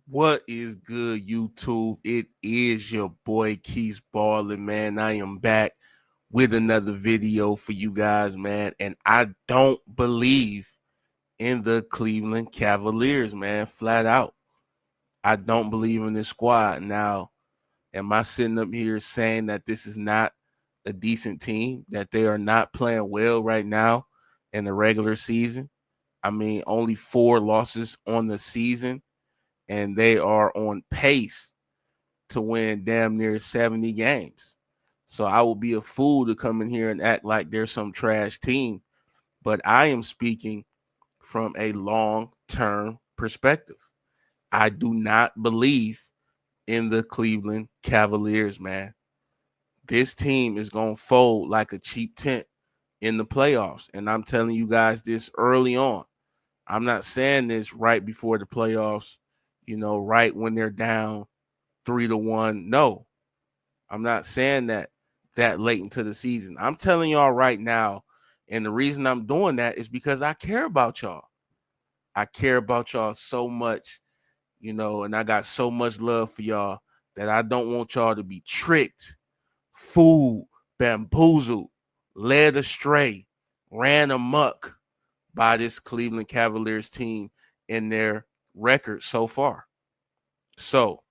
What is good, YouTube? It is your boy Keith Ballin, man. I am back with another video for you guys, man. And I don't believe in the Cleveland Cavaliers, man. Flat out. I don't believe in this squad. Now, am I sitting up here saying that this is not a decent team, that they are not playing well right now in the regular season? I mean, only 4 losses on the season, and they are on pace to win damn near 70 games. So I will be a fool to come in here and act like they're some trash team. But I am speaking from a long-term perspective. I do not believe in the Cleveland Cavaliers, man. This team is going to fold like a cheap tent in the playoffs. And I'm telling you guys this early on. I'm not saying this right before the playoffs, right when they're down 3-1. No, I'm not saying that late into the season. I'm telling y'all right now, and the reason I'm doing that is because I care about y'all. I care about y'all so much, and I got so much love for y'all that I don't want y'all to be tricked, fooled, bamboozled, led astray, ran amok by this Cleveland Cavaliers team in their record so far. So,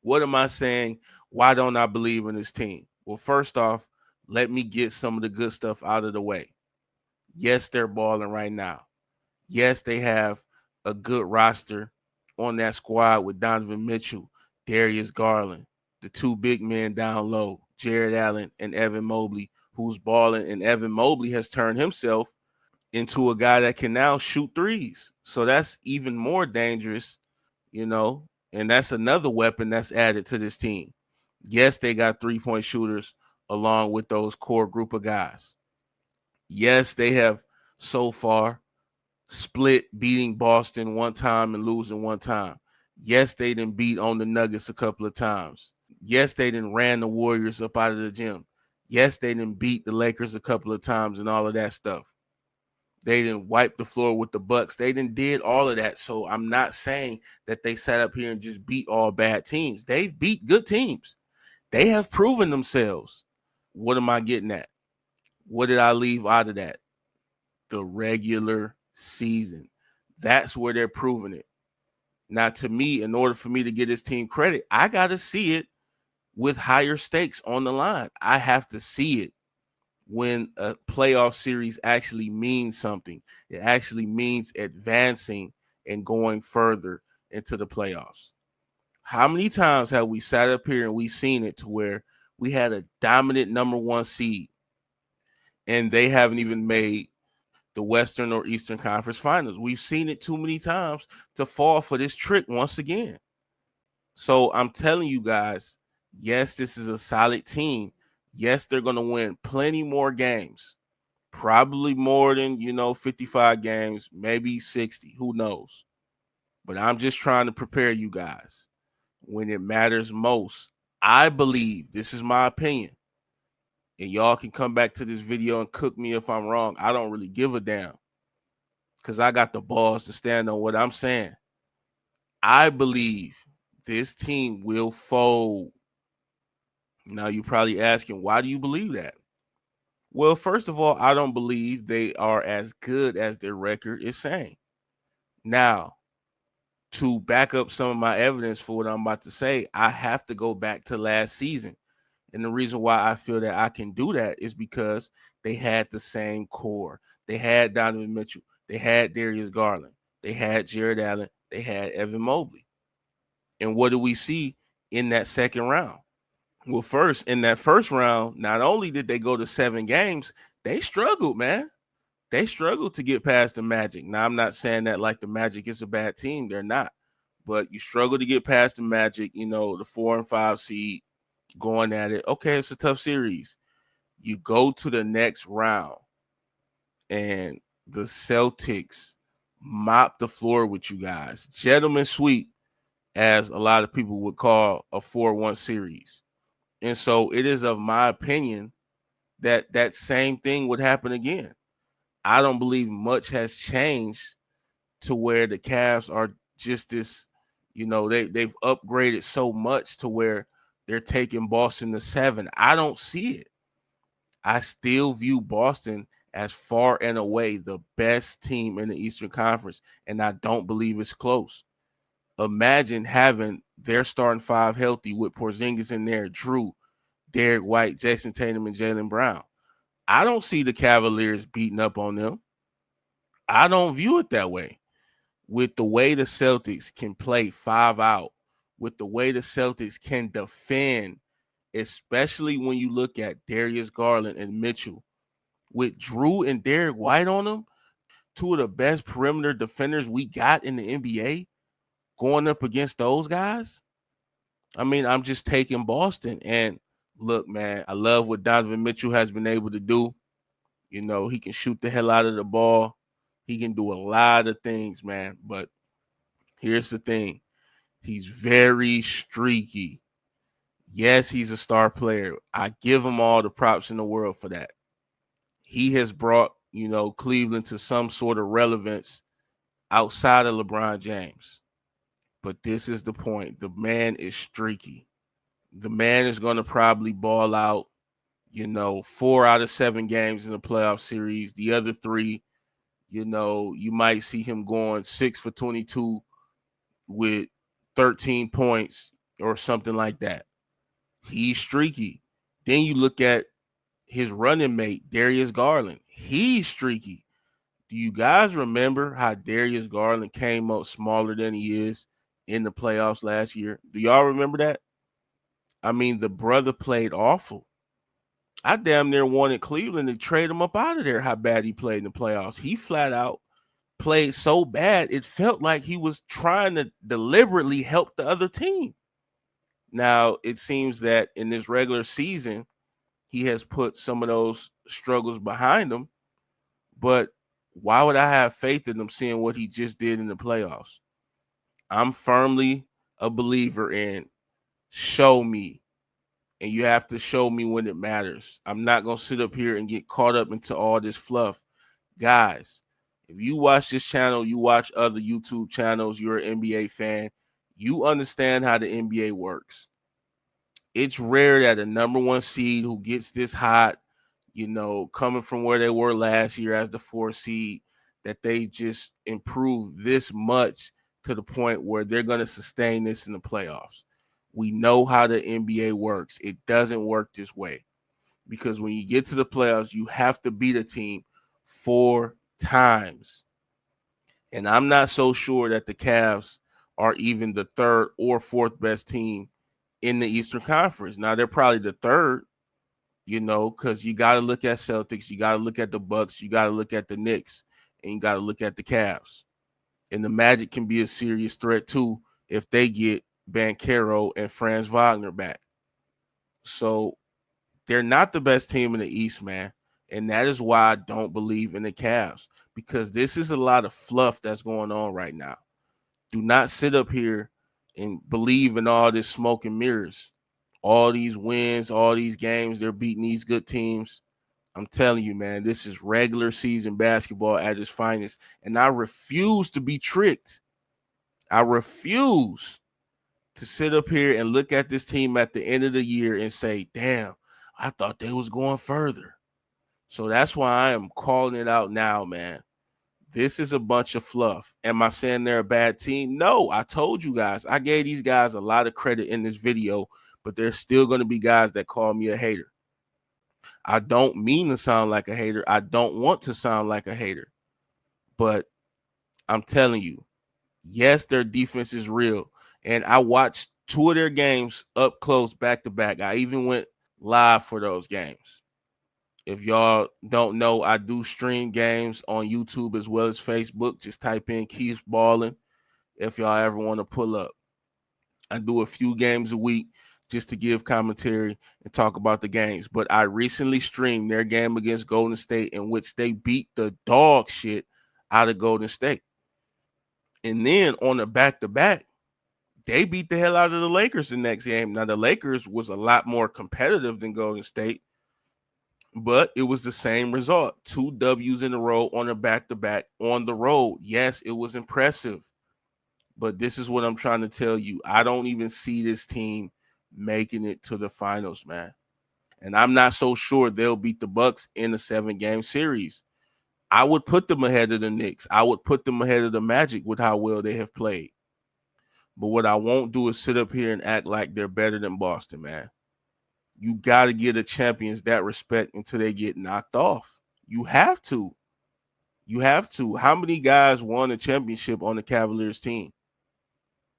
what am I saying? Why don't I believe in this team? Well, first off, let me get some of the good stuff out of the way. Yes, they're balling right now. Yes, they have a good roster on that squad with Donovan Mitchell, Darius Garland, the two big men down low, Jared Allen and Evan Mobley, who's balling. And Evan Mobley has turned himself into a guy that can now shoot threes. So that's even more dangerous, you know, and that's another weapon that's added to this team. Yes, they got 3-point shooters along with those core group of guys. Yes, they have so far split beating Boston one time and losing one time. Yes, they didn't beat on the Nuggets a couple of times. Yes, they didn't ran the Warriors up out of the gym. Yes, they didn't beat the Lakers a couple of times and all of that stuff. They didn't wipe the floor with the Bucks. They didn't did all of that. So I'm not saying that they sat up here and just beat all bad teams. They've beat good teams. They have proven themselves. What am I getting at? What did I leave out of that? The regular season. That's where they're proving it. Now, to me, in order for me to get this team credit, I got to see it with higher stakes on the line. I have to see it when a playoff series actually means something. It actually means advancing and going further into the playoffs. How many times have we sat up here and we seen it to where we had a dominant number one seed and they haven't even made the Western or Eastern Conference Finals? We've seen it too many times to fall for this trick once again. So I'm telling you guys, yes, this is a solid team. Yes, they're going to win plenty more games. Probably more than, 55 games, maybe 60. Who knows? But I'm just trying to prepare you guys when it matters most. I believe, this is my opinion, and y'all can come back to this video and cook me if I'm wrong. I don't really give a damn because I got the balls to stand on what I'm saying. I believe this team will fold. Now, you're probably asking, why do you believe that? Well, first of all, I don't believe they are as good as their record is saying. Now, to back up some of my evidence for what I'm about to say, I have to go back to last season. And the reason why I feel that I can do that is because they had the same core. They had Donovan Mitchell. They had Darius Garland. They had Jared Allen. They had Evan Mobley. And what do we see in that second round? Well, first, in that first round, not only did they go to 7 games, they struggled, man. They struggled to get past the Magic. Now, I'm not saying that like the Magic is a bad team. They're not. But you struggle to get past the Magic, the 4 and 5 seed going at it. Okay, it's a tough series. You go to the next round, and the Celtics mop the floor with you guys. Gentlemen sweep, as a lot of people would call a 4-1 series. And so it is of my opinion that that same thing would happen again. I don't believe much has changed to where the Cavs are just this, They've upgraded so much to where they're taking Boston to 7. I don't see it. I still view Boston as far and away the best team in the Eastern Conference, and I don't believe it's close. Imagine having their starting five healthy with Porzingis in there, Drew, Derek White, Jason Tatum, and Jaylen Brown. I don't see the Cavaliers beating up on them. I don't view it that way. With the way the Celtics can play 5 out, with the way the Celtics can defend, especially when you look at Darius Garland and Mitchell, with Drew and Derek White on them, two of the best perimeter defenders we got in the NBA, going up against those guys. I mean, I'm just taking Boston. And look, man, I love what Donovan Mitchell has been able to do. He can shoot the hell out of the ball. He can do a lot of things, man. But here's the thing. He's very streaky. Yes, he's a star player. I give him all the props in the world for that. He has brought, Cleveland to some sort of relevance outside of LeBron James. But this is the point. The man is streaky. The man is going to probably ball out, 4 out of 7 games in the playoff series. The other 3, you might see him going 6 for 22 with 13 points or something like that. He's streaky. Then you look at his running mate, Darius Garland. He's streaky. Do you guys remember how Darius Garland came up smaller than he is in the playoffs last year? Do y'all remember that? I mean, the brother played awful. I damn near wanted Cleveland to trade him up out of there, how bad he played in the playoffs. He flat out played so bad, it felt like he was trying to deliberately help the other team. Now, it seems that in this regular season, he has put some of those struggles behind him. But why would I have faith in him seeing what he just did in the playoffs? I'm firmly a believer in show me. And you have to show me when it matters. I'm not going to sit up here and get caught up into all this fluff. Guys, if you watch this channel, you watch other YouTube channels, you're an NBA fan, you understand how the NBA works. It's rare that a number 1 seed who gets this hot, coming from where they were last year as the 4 seed, that they just improve this much to the point where they're going to sustain this in the playoffs. We know how the NBA works. It doesn't work this way because when you get to the playoffs, you have to beat a team 4 times. And I'm not so sure that the Cavs are even the 3rd or 4th best team in the Eastern Conference. Now, they're probably the 3rd, because you got to look at Celtics, you got to look at the Bucks, you got to look at the Knicks, and you got to look at the Cavs. And the Magic can be a serious threat, too, if they get Banchero and Franz Wagner back. So they're not the best team in the East, man. And that is why I don't believe in the Cavs, because this is a lot of fluff that's going on right now. Do not sit up here and believe in all this smoke and mirrors. All these wins, all these games, they're beating these good teams. I'm telling you, man, this is regular season basketball at its finest. And I refuse to be tricked. I refuse to sit up here and look at this team at the end of the year and say, damn, I thought they was going further. So that's why I am calling it out now, man. This is a bunch of fluff. Am I saying they're a bad team? No, I told you guys. I gave these guys a lot of credit in this video, but there's still going to be guys that call me a hater. I don't mean to sound like a hater. I don't want to sound like a hater. But I'm telling you, yes, their defense is real. And I watched 2 of their games up close back to back. I even went live for those games. If y'all don't know, I do stream games on YouTube as well as Facebook. Just type in Keith Ballin if y'all ever want to pull up. I do a few games a week just to give commentary and talk about the games. But I recently streamed their game against Golden State, in which they beat the dog shit out of Golden State. And then on the back-to-back, they beat the hell out of the Lakers the next game. Now, the Lakers was a lot more competitive than Golden State, but it was the same result. 2 W's in a row on a back-to-back on the road. Yes, it was impressive. But this is what I'm trying to tell you. I don't even see this team making it to the finals, man. And I'm not so sure they'll beat the Bucks in a 7-game series. I would put them ahead of the Knicks. I would put them ahead of the Magic with how well they have played. But what I won't do is sit up here and act like they're better than Boston, man. You got to give the champions that respect until they get knocked off. You have to. You have to. How many guys won a championship on the Cavaliers team?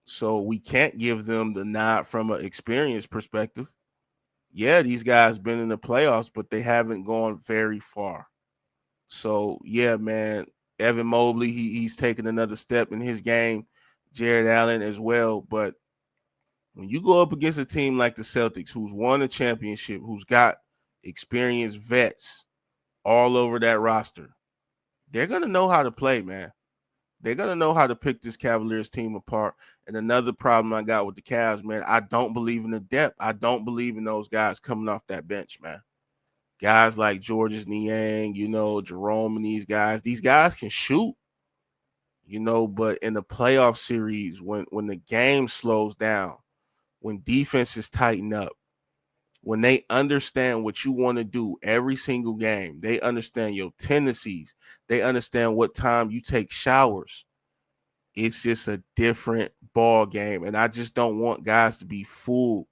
So we can't give them the nod from an experience perspective. Yeah, these guys been in the playoffs, but they haven't gone very far. So yeah, man, Evan Mobley, he's taken another step in his game. Jared Allen as well. But when you go up against a team like the Celtics, who's won a championship, who's got experienced vets all over that roster, they're gonna know how to play, man. They're gonna know how to pick this Cavaliers team apart. And another problem I got with the Cavs, man, I don't believe in the depth. I don't believe in those guys coming off that bench, man. Guys like Georges Niang, Jerome and these guys can shoot, but in the playoff series, when the game slows down, when defenses tighten up, when they understand what you want to do every single game, they understand your tendencies, they understand what time you take showers. It's just a different ball game. And I just don't want guys to be fooled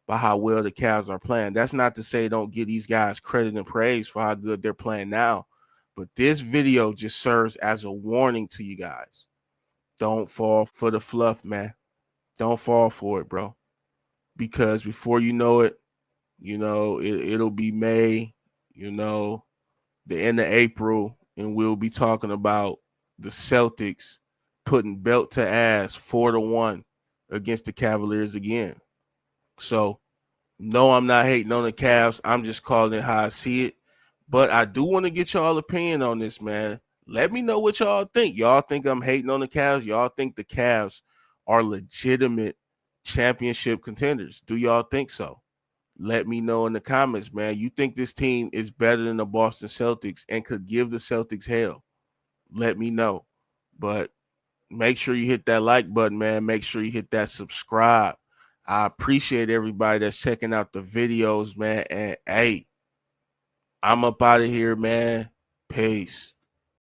by how well the Cavs are playing. That's not to say don't give these guys credit and praise for how good they're playing now. But this video just serves as a warning to you guys. Don't fall for the fluff, man. Don't fall for it, bro. Because before you know it, it'll be May, the end of April, and we'll be talking about the Celtics putting belt to ass 4-1 against the Cavaliers again. So, no, I'm not hating on the Cavs. I'm just calling it how I see it. But I do want to get y'all opinion on this, man. Let me know what y'all think. Y'all think I'm hating on the Cavs? Y'all think the Cavs are legitimate championship contenders? Do y'all think so? Let me know in the comments, man. You think this team is better than the Boston Celtics and could give the Celtics hell? Let me know. But make sure you hit that like button, man. Make sure you hit that subscribe. I appreciate everybody that's checking out the videos, man. And hey, I'm up out of here, man. Peace.